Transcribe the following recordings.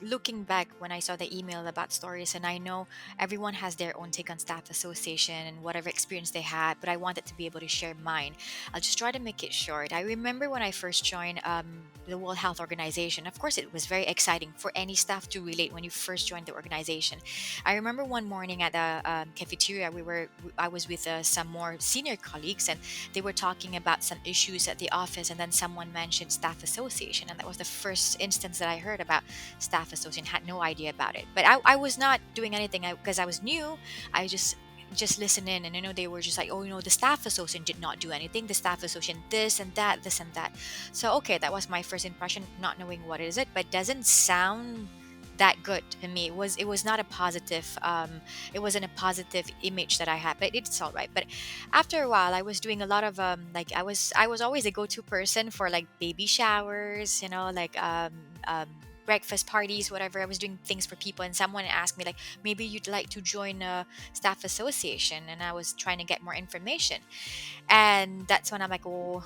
looking back when I saw the email about stories, and I know everyone has their own take on staff association and whatever experience they had, but I wanted to be able to share mine. I'll just try to make it short. I remember when I first joined the World Health Organization. Of course, it was very exciting for any staff to relate when you first joined the organization. I remember one morning at the cafeteria, I was with some more senior colleagues, and they were talking about some issues at the office, and then someone mentioned staff association, and that was the first instance that I heard about staff association. Had no idea about it, but I was not doing anything because I was new. I just listen in, and they were just like, oh, the staff association did not do anything, the staff association this and that, this and that. So okay, that was my first impression, not knowing what is it, but it doesn't sound that good to me. It was not a positive, it wasn't a positive image that I had, but it's all right. But after a while, I was doing a lot of like I was always a go-to person for like baby showers, like breakfast parties, whatever. I was doing things for people, and someone asked me like, maybe you'd like to join a staff association, and I was trying to get more information. And that's when I'm like, oh,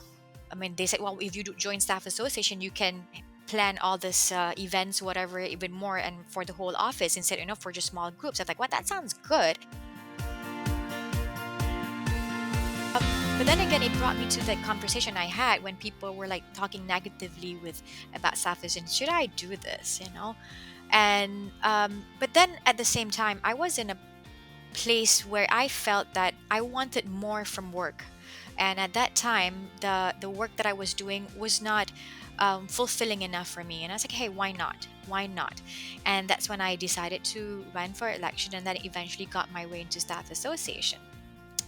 I mean, they said, well, if you do join staff association, you can plan all this events, whatever, even more, and for the whole office instead, for just small groups. I was like, what? That sounds good. But then again, it brought me to the conversation I had when people were like talking negatively with about staff and should I do this, And but then at the same time, I was in a place where I felt that I wanted more from work. And at that time, the work that I was doing was not fulfilling enough for me. And I was like, hey, why not? Why not? And that's when I decided to run for election, and then eventually got my way into staff association.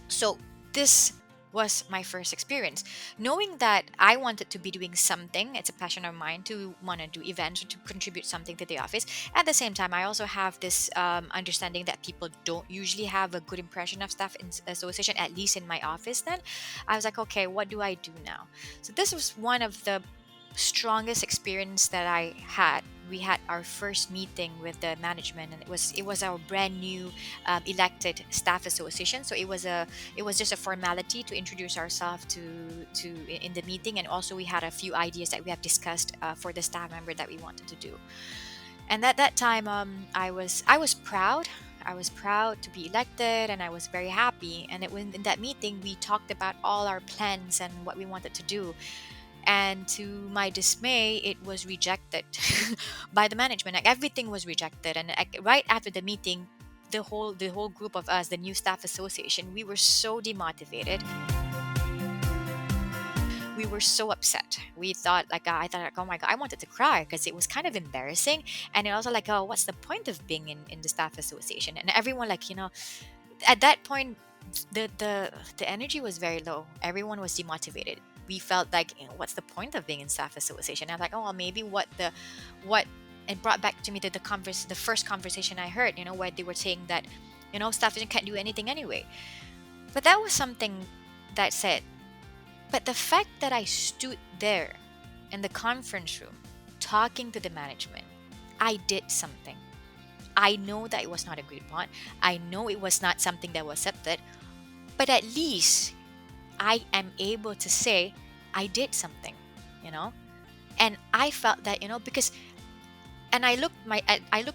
So this was my first experience. Knowing that I wanted to be doing something, it's a passion of mine to want to do events or to contribute something to the office. At the same time, I also have this understanding that people don't usually have a good impression of staff association, at least in my office. Then I was like, okay, what do I do now? So this was one of the strongest experience that I had. We had our first meeting with the management, and it was our brand new elected staff association. So it was just a formality to introduce ourselves to in the meeting, and also we had a few ideas that we have discussed for the staff member that we wanted to do. And at that time, I was proud. I was proud to be elected, and I was very happy. And in that meeting, we talked about all our plans and what we wanted to do. And to my dismay, it was rejected by the management. Like everything was rejected, and like, right after the meeting, the whole group of us, the new staff association, we were so demotivated. We were so upset. We thought like I thought like, oh my god, I wanted to cry because it was kind of embarrassing, and it also like, oh, what's the point of being in the staff association? And everyone like, at that point, the energy was very low. Everyone was demotivated. We felt like, what's the point of being in staff association? I'm like, oh well, maybe what it brought back to me the first conversation I heard, where they were saying that, staff association can't do anything anyway. But that was something that said, but the fact that I stood there in the conference room talking to the management, I did something. I know that it was not agreed upon. I know it was not something that was accepted, but at least I am able to say I did something, you know? And I felt that, because and I look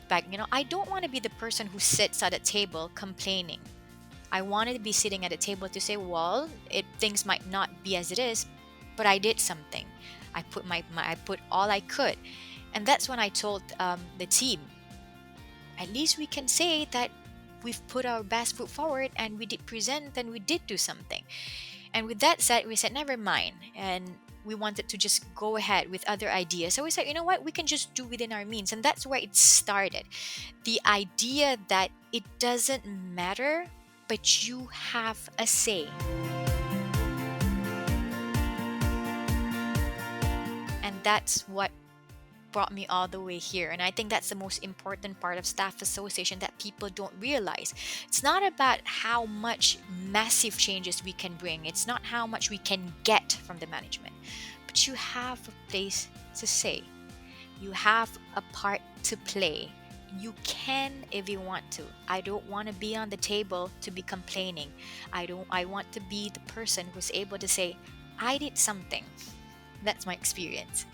back, I don't want to be the person who sits at a table complaining. I wanted to be sitting at a table to say, well, things might not be as it is, but I did something. I put I put all I could. And that's when I told the team, at least we can say that we've put our best foot forward and we did present and we did do something. And with that said, we said, never mind. And we wanted to just go ahead with other ideas. So we said, you know what, we can just do within our means. And that's where it started. The idea that it doesn't matter, but you have a say. And that's what brought me all the way here. And I think that's the most important part of staff association that people don't realize. It's not about how much massive changes we can bring, it's not how much we can get from the management, but you have a place to say, you have a part to play. You can if you want to. I don't want to be on the table to be complaining. I want to be the person who's able to say, I did something. That's my experience.